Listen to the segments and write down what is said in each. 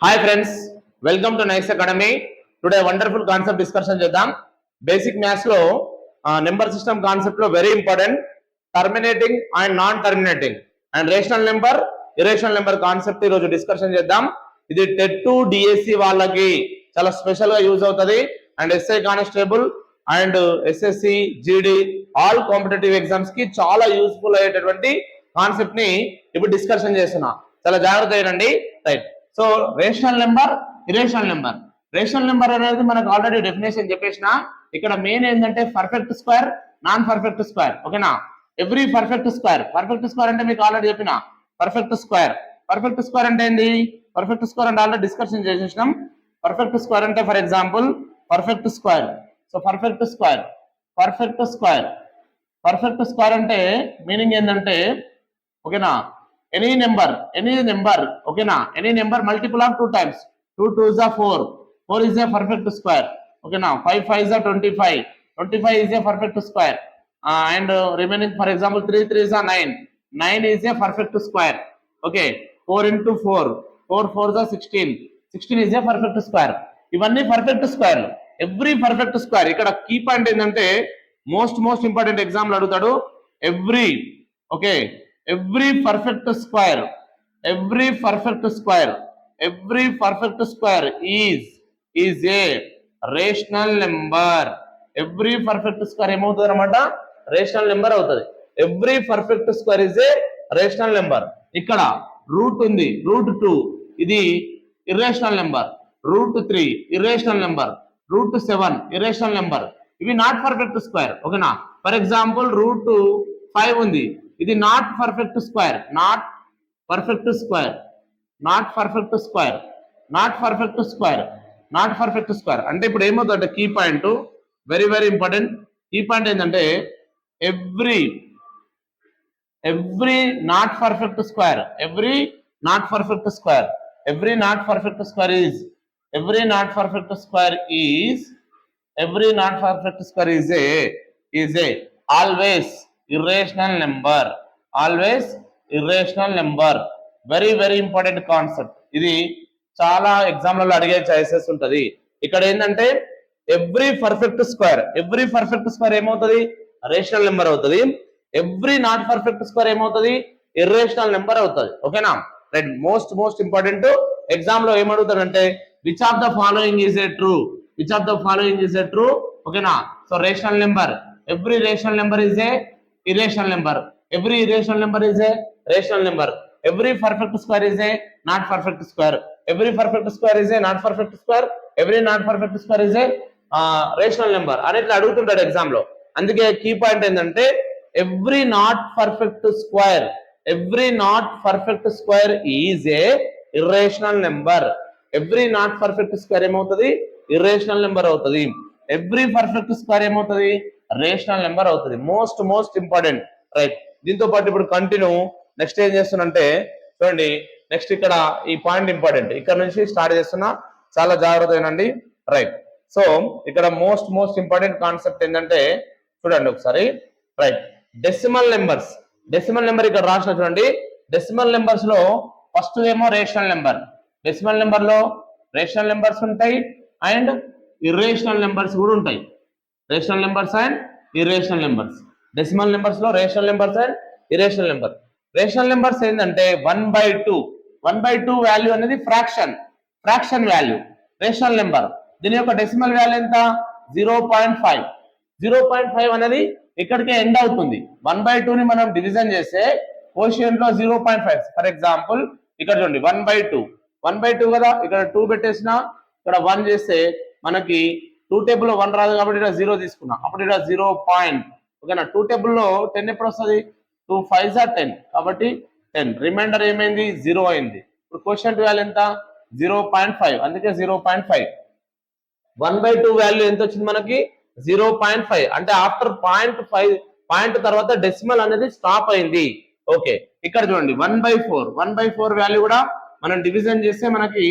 Hi friends, welcome to Nice Academy. Today wonderful concept discussion చేద్దాం. Basic maths లో number system concept లో very important terminating and non terminating and rational number irrational number concept ఈ రోజు discussion చేద్దాం. ఇది TET 2 DSC వాళ్ళకి చాలా special గా యూజ్ అవుతది and SI constable and SSC జీడి ఆల్ కాంపిటేటివ్ ఎగ్జామ్స్ కి చాలా యూస్ఫుల్ అయ్యేటటువంటి కాన్సెప్ట్ ని ఇప్పుడు డిస్కషన్ చేస్తున్నా. చాలా జాగ్రత్త అయ్యండి. Right. So rational number irrational number. Rational number అనేది మనకు ఆల్రెడీ డెఫినేషన్ చెప్పేసిన. ఇక్కడ మెయిన్ ఏంటంటే perfect square non perfect square. ఓకేనా? Every perfect square. Perfect square అంటే మీకు ఆల్రెడీ చెప్పిన పర్ఫెక్ట్ స్క్వేర్. పర్ఫెక్ట్ స్క్వేర్ అంటే ఏంది? పర్ఫెక్ట్ స్క్వేర్ అంటే ఆల్రెడీ డిస్కషన్ చేసేసినాం. పర్ఫెక్ట్ స్క్వేర్ అంటే for example perfect square. So perfect square, perfect square, perfect square అంటే meaning ఏంటంటే ఓకేనా, ఎనీ నెంబర్ ఓకేనా, any number multiple of 2 times. 2 2s are 4, 4 is a perfect square. ఓకేనా, 5 5s are 25, 25 is a perfect square. And remaining for example 3 3s are 9, 9 is a perfect square. Okay, 4 into 4, 4 4s are 16, 16 is a perfect square. ఇవన్నీ perfect square. Every perfect square. ఇక్కడ key point ఏంటంటే most important example అడుగుతాడు. Every okay, every perfect square, every perfect square, every perfect square is a rational number. every perfect square ఏమవుతుంది అన్నమాట? Rational number అవుతుంది. every perfect square is a rational number. ఇక్కడ root ఉంది, root 2 ఇది irrational number, root 3 irrational number, root 7 irrational number. ఇవి not perfect square. ఓకేనా? For example root 5 ఉంది, ఇది not perfect square, not perfect square, not perfect square, not perfect square, not perfect square. అంటే ఇప్పుడు ఏమవుతుందంటే key point very important. Key point ఏంటంటే every not perfect square, every not perfect square, every not perfect square is, every not perfect square is, every not perfect square is a always irrational number, always irrational number. Very important concept. ఇది చాలా ఎగ్జామ్లలో అడిగే choices ఉంటది. ఇక్కడ ఏంటంటే every perfect square, every perfect square ఏమవుతుంది? Rational number అవుతుంది. Every not perfect square ఏమవుతుంది? ఇర్రేషనల్ నెంబర్ అవుతుంది. ఓకేనా? రైట్. మోస్ట్ ఇంపార్టెంట్ ఎగ్జామ్ లో ఏమడుగుతాడంటే which of the following is a true, which of the following is a true. ఓకేనా? So rational number, every rational number is a irrational number, every irrational number is a rational number, every perfect square is a not perfect square, every perfect square is a not perfect square, every not perfect square is a rational number అని ఇట్లా అడుగుతుంటాడు exam లో. అందుకే key point ఏంటంటే every not perfect square, every not perfect square is A irrational number. Every not perfect square ఏమవుతుంది? Irrational number అవుతుంది. Every perfect square ఏమవుతుంది? Rational number అవుతుంది. Most important. Right. దీంతో పాటు ఇప్పుడు కంటిన్యూ నెక్స్ట్ ఏం చేస్తున్నంటే చూడండి, నెక్స్ట్ ఇక్కడ ఈ పాయింట్ ఇంపార్టెంట్, ఇక్కడ నుంచి స్టార్ట్ చేస్తున్నా, చాలా జాగ్రత్త ఏనండి. రైట్. సో ఇక్కడ మోస్ట్ ఇంపార్టెంట్ కాన్సెప్ట్ ఏంటంటే చూడండి ఒకసారి. Right. Decimal numbers, decimal number ఇక్కడ రాసిన చూడండి. డెసిమల్ నెంబర్స్ లో ఫస్ట్ ఏమో రేషనల్ నెంబర్. డెసిమల్ నెంబర్ లో రేషనల్ నెంబర్స్ ఉంటాయి అండ్ ఇర్రేషనల్ నెంబర్స్ కూడా ఉంటాయి. Rational numbers and irrational numbers. Decimal numbers లో rational numbers and irrational number. Rational numbers ఏంటంటే 1/2, 1/2 వాల్యూ అనేది ఫ్రాక్షన్ వాల్యూ రేషనల్ నెంబర్. దీని యొక్క డెసిమల్ వాల్యూ ఎంత? 0.5. 0.5 అనేది ఇక్కడికే ఎండ్ అవుతుంది. 1/2 ని మనం డివిజన్ చేస్తే కోషియంట్ లో 0.5. ఫర్ ఎగ్జాంపుల్ ఇక్కడ చూడండి 1/2 కదా, ఇక్కడ 2 పెట్టేసిన, ఇక్కడ 1 చేస్తే మనకి 2 టేబుల్ లో 1 రాదు కాబట్టి ఇక్కడ 0 తీసుకున్నా, అప్పుడు ఇక్కడ 0. ఓకేనా? 2 టేబుల్ లో 10 ఎప్పుడు వస్తుంది? 2 5s are 10 కాబట్టి 10. రిమైండర్ ఏమైంది? 0 అయింది. ఇప్పుడు క్వశ్చన్ వాల్యూ ఎంత? 0.5. అందుకే 0.5. 1/2 వాల్యూ ఎంత వచ్చింది మనకి? 0.5. అంటే ఆఫ్టర్ 0.5 పాయింట్ తర్వాత డెసిమల్ అనేది స్టాప్ అయింది. ఓకే, ఇక్కడ చూడండి 1/4 వాల్యూ కూడా మనం డివిజన్ చేస్తే మనకి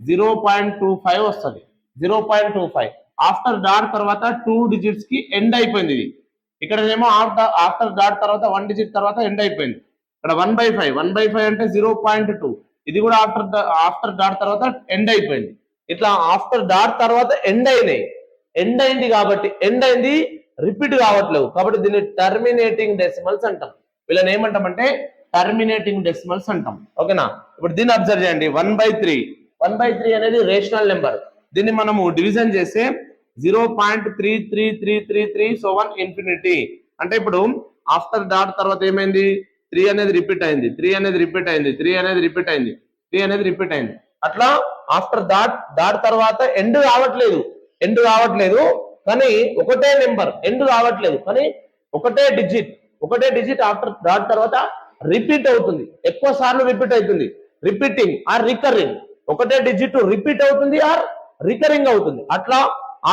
0.25 వస్తుంది. 0.25 ఆఫ్టర్ డాట్ తర్వాత 2 డిజిట్స్ కి ఎండ్ అయిపోయింది. ఇది ఇక్కడనేమో ఆఫ్టర్ డాట్ తర్వాత 1 డిజిట్ తర్వాత ఎండ్ అయిపోయింది. ఇక్కడ 1/5 అంటే 0.2. ఇది కూడా ఆఫ్టర్ డాట్ తర్వాత ఎండ్ అయిపోయింది. ఇట్లా ఆఫ్టర్ డాట్ తర్వాత ఎండ్ అయినాయి. ఎండ్ అయింది కాబట్టి ఎండ్ అయింది రిపీట్ కావట్లేవు కాబట్టి దీన్ని టర్మినేటింగ్ డెసిమల్స్ అంటాం. వీళ్ళని ఏమంటామంటే టర్మినేటింగ్ డెసిమల్స్ అంటాం. ఓకేనా? ఇప్పుడు దీన్ని అబ్జర్వ్ చేయండి. 1/3 అనేది రేషనల్ నెంబర్. దీన్ని మనము డివిజన్ చేస్తే 0.33333 సో 1 ఇన్ఫినిటీ. అంటే ఇప్పుడు ఆఫ్టర్ డాట్ తర్వాత ఏమైంది? 3 అనేది రిపీట్ అయింది, 3 అనేది రిపీట్ అయింది, 3 అనేది రిపీట్ అయింది, 3 అనేది రిపీట్ అయింది. అట్లా ఆఫ్టర్ డాట్ తర్వాత ఎండ్ కావట్లేదు కానీ ఒకటే నెంబర్ ఎండ్ కావట్లేదు కానీ ఒకటే డిజిట్ ఆఫ్టర్ డాట్ తర్వాత రిపీట్ అవుతుంది. ఎక్కువ సార్లు రిపీట్ అవుతుంది. Repeating or recurring. ఒకటే డిజిట్ రిపీట్ అవుతుంది ఆర్ రికరింగ్ అవుతుంది. అట్లా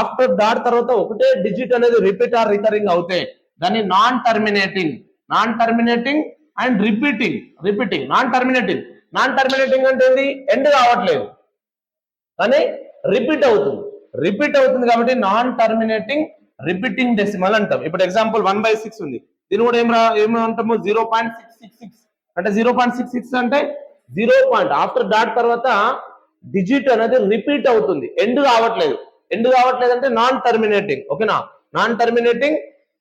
ఆఫ్టర్ డాట్ తర్వాత ఒకటే డిజిట్ అనేది రిపీట్ ఆర్ రికరింగ్ అవుతాయి. దాన్ని non terminating and repeating. Non terminating అంటే ఏంది? ఎండ్ కావట్లేదు కానీ రిపీట్ అవుతుంది కాబట్టి నాన్ టర్మినేటింగ్ రిపీటింగ్ డెసిమల్ అంటాం. ఇప్పుడు ఎగ్జాంపుల్ 1/6 ఉంది. దీని కూడా ఏమంటాము? 0.666 అంటే 0.66 అంటే 0 పాయింట్ ఆఫ్టర్ డాట్ తర్వాత డిజిట్ అనేది రిపీట్ అవుతుంది, ఎండ్ కావట్లేదు అంటే నాన్ టర్మినేటింగ్.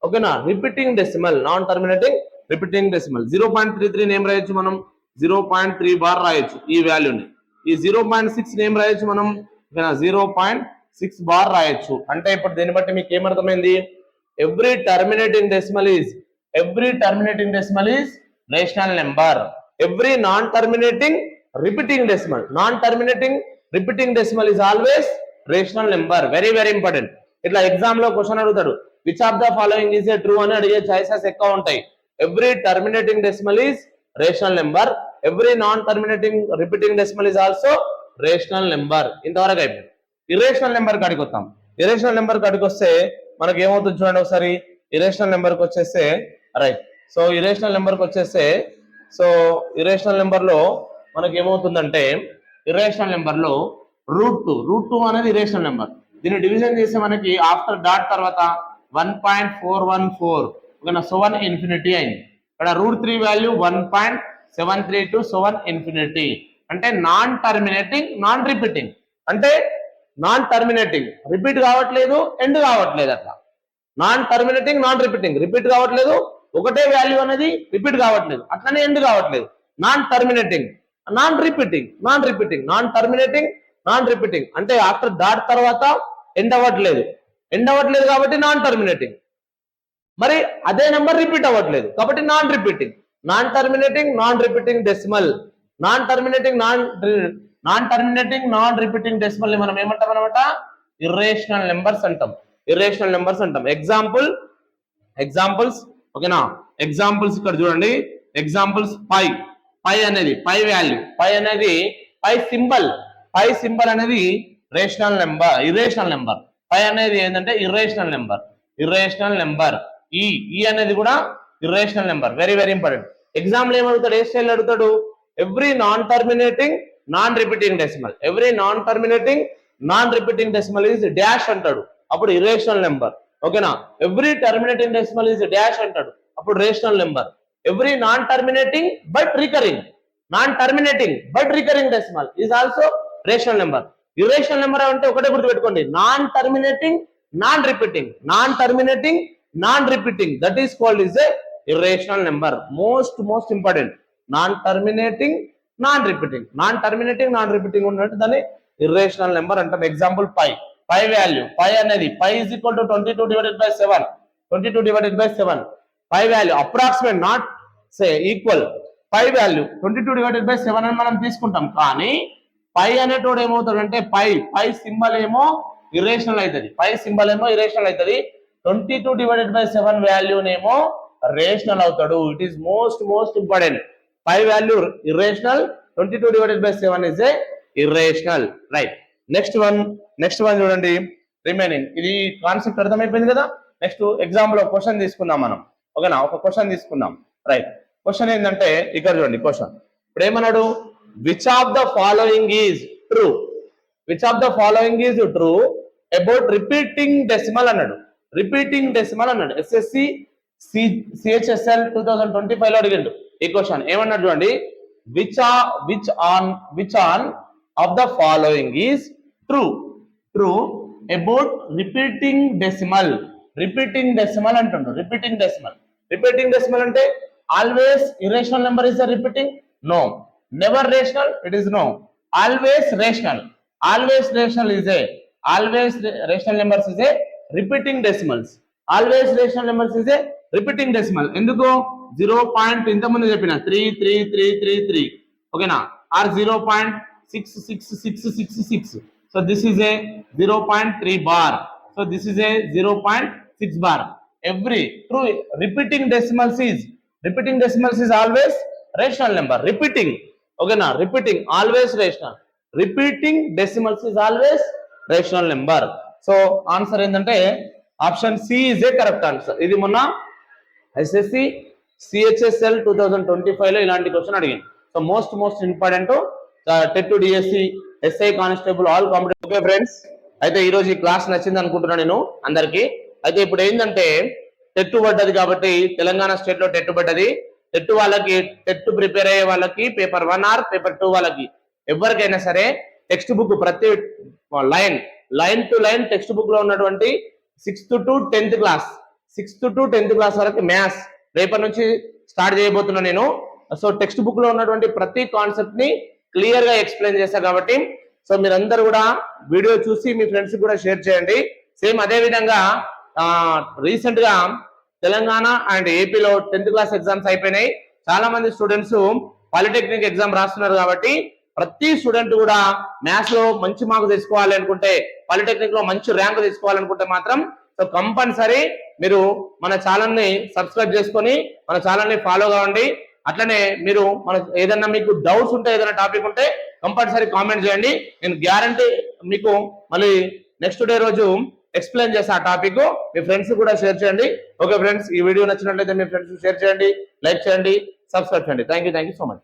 ఓకేనా? రిపీటింగ్ డెసిమల్ 0.33 ఏం రాయొచ్చు మనం? 0.3 బార్ రాయొచ్చు ఈ వాల్యూని. ఈ 0.6 ఏం రాయొచ్చు మనం? 0.6 బార్ రాయొచ్చు. అంటే ఇప్పుడు దీన్ని బట్టి మీకు ఏమర్థమైంది? Every terminating decimal is rational number. Every non terminating repeating decimal is always rational number. Very very important. ఇట్లా ఎగ్జామ్ లో క్వశ్చన్ అడుగుతాడు, which of the following is a true అని అడిగే ఛాయిసెస్ ఎక్కువ ఉంటాయి. Every terminating decimal is rational number. Every non terminating repeating decimal is also rational number. ఇంతవరకు అయిపోయింది. Irrational number కాడికి వస్తాం. ఇరేషనల్ నెంబర్ కాడికి వస్తే మనకి ఏమవుతుంది చూడండి ఒకసారి. ఇరేషనల్ నెంబర్కి వచ్చేస్తే రైట్. సో ఇరేషనల్ నెంబర్కి వచ్చేస్తే ఇరేషనల్ నెంబర్ లో మనకి ఏమవుతుందంటే ఇరేషనల్ నెంబర్ లో రూట్ 2 అనేది ఇరేషనల్ నెంబర్. దీన్ని డివిజన్ చేస్తే మనకి ఆఫ్టర్ డాట్ తర్వాత 1.414 ఓకేనా సో 1 ఇన్ఫినిటీ అయింది. ఇక్కడ √3 వాల్యూ 1.732 సో 1 ఇన్ఫినిటీ. అంటే నాన్ టర్మినేటింగ్ నాన్ రిపీటింగ్. అంటే నాన్ టర్మినేటింగ్ రిపీట్ కావట్లేదు, ఎండ్ కావట్లేదు. అట్లా నాన్ టర్మినేటింగ్ నాన్ రిపీట్ కావట్లేదు. ఒకటే వాల్యూ అనేది రిపీట్ కావట్లేదు, అట్లనే ఎండ్ కావట్లేదు. నాన్ టర్మినేటింగ్ నాన్ రిపీటింగ్ అంటే ఆఫ్టర్ డాట్ తర్వాత ఎండ్ అవ్వట్లేదు కాబట్టి నాన్ టర్మినేటింగ్. మరి అదే నెంబర్ రిపీట్ అవ్వట్లేదు కాబట్టి non terminating non repeating decimal. Non terminating non repeating decimal ని మనం ఏమంటాం అనమాట? ఇర్రేషనల్ నెంబర్స్ అంటాం. ఎగ్జాంపుల్స్ ఓకేనా? ఎగ్జాంపుల్స్ ఇక్కడ చూడండి. ఎగ్జాంపుల్స్ పై అనేది వాల్యూ, పై సింబల్ అనేది ఇర్రేషనల్ నెంబర్. పై అనేది ఏంటంటే ఇర్రేషనల్ నెంబర్. ఈ అనేది కూడా irrational number. Very very important. Exam లో ఏమడుగుతాడు? ఏ స్టైల్ అడుగుతాడు? Every non terminating non repeating decimal is dash అంటాడు, అప్పుడు ఇర్రేషనల్ నెంబర్. ఓకేనా? Every terminating decimal is dash అంటాడు, అప్పుడు rational number. Every non terminating but recurring decimal is also rational number. Irrational number అంటే ఒకటే గుర్తుపెట్టుకోండి, non terminating non repeating that is called is a irrational number. Most important. Non terminating non repeating ఉన్నట్టు దాన్ని irrational number అంటాం. Example pi value, అనేది pi is equal to 22 divided by 7. Pi value approximate not say equal. Pi value 22 divided by 7 అని మనం తీసుకుంటాం. కానీ పై అనేటోడు ఏమవుతాడు అంటే పై సింబల్ ఏమో ఇర్రేషనల్ అవుతుంది. 22 డివైడెడ్ బై 7 వాల్యూనేమో రేషనల్ అవుతాడు. It is most important. Pi value irrational, 22 divided by 7 is a irrational. Right. Next one చూడండి. రిమైనింగ్. ఇది కాన్సెప్ట్ అర్థమైపోయింది కదా. నెక్స్ట్ ఎగ్జామ్ లో క్వశ్చన్ తీసుకుందాం మనం. ఓకేనా? ఒక క్వశ్చన్ తీసుకుందాం. రైట్. క్వశ్చన్ ఏంటంటే ఇక్కడ చూడండి. క్వశ్చన్ ఇప్పుడు ఏమన్నాడు? Which of the following is true about repeating decimal అన్నాడు. SSC CHSL 2025 లో అడిగిండు ఈ క్వశ్చన్. ఏమన్నాడు చూడండి. which on of the following is true? True about repeating decimal. Repeating decimal అంటుండ్రు. Repeating decimal అంటే always irrational number is a repeating? No. Never rational? It is no. Always rational. Always rational numbers is a repeating decimals. Always rational numbers is a repeating decimal. ఎందుకు 0. ఇంతకుముందు చెప్పిన 3 ఓకేనా, or 0.66666. So this is a 0.3 bar. So this is a 0.6 bar. Every true repeating decimals is always rational number. Repeating, ఓకేనా, repeating always rational. Repeating decimals is always rational number. So answer ఏంటంటే option C is a correct answer. ఇది మొన్న SSC CHSL 2025 లో ఇలాంటి question అడిగింది. So most important TET DSC SI constable all competitive. Okay friends, అయితే ఈ రోజు ఈ క్లాస్ నచ్చింది అనుకుంటున్నాను నేను అందరికి. అయితే ఇప్పుడు ఏంటంటే టెట్ పడ్డది కాబట్టి తెలంగాణ స్టేట్ లో టెట్ పడ్డది. టెట్ వాళ్ళకి, టెట్ ప్రిపేర్ అయ్యే వాళ్ళకి పేపర్ 1 ఆర్ పేపర్ 2 వాళ్ళకి ఎవరికైనా సరే టెక్స్ట్ బుక్ ప్రతి line to line text book లో ఉన్నటువంటి 6th to 10th క్లాస్ వరకు మ్యాథ్స్ రేపటి నుంచి స్టార్ట్ చేయబోతున్నా నేను. సో టెక్స్ట్ బుక్ లో ఉన్నటువంటి ప్రతి కాన్సెప్ట్ ని క్లియర్ గా ఎక్స్ప్లెయిన్ చేస్తా కాబట్టి సో మీరందరూ కూడా వీడియో చూసి మీ ఫ్రెండ్స్ కూడా షేర్ చేయండి. సేమ్ అదే విధంగా రీసెంట్ గా తెలంగాణ అండ్ ఏపీలో 10th క్లాస్ ఎగ్జామ్స్ అయిపోయినాయి. చాలా మంది స్టూడెంట్స్ పాలిటెక్నిక్ ఎగ్జామ్ రాస్తున్నారు కాబట్టి ప్రతి స్టూడెంట్ కూడా మ్యాథ్స్ లో మంచి మార్క్స్ తెచ్చుకోవాలి అనుకుంటే, పాలిటెక్నిక్ లో మంచి ర్యాంక్ తెచ్చుకోవాలనుకుంటే మాత్రం సో కంపల్సరీ మీరు మన ఛానల్ ని సబ్స్క్రైబ్ చేసుకొని మన ఛానల్ ని ఫాలో కావండి. అట్లనే మీరు మన ఏదైనా మీకు డౌట్స్ ఉంటే, ఏదైనా టాపిక్ ఉంటే కంపల్సరీ కామెంట్ చేయండి. నేను గ్యారంటీ మీకు మళ్ళీ నెక్స్ట్ డే రోజు ఎక్స్ప్లెయిన్ చేస్తా ఆ టాపిక్. మీ ఫ్రెండ్స్ కూడా షేర్ చేయండి. ఓకే ఫ్రెండ్స్, ఈ వీడియో నచ్చినట్లయితే మీ ఫ్రెండ్స్ షేర్ చేయండి, లైక్ చేయండి, సబ్స్క్రైబ్ చేయండి. Thank you so much.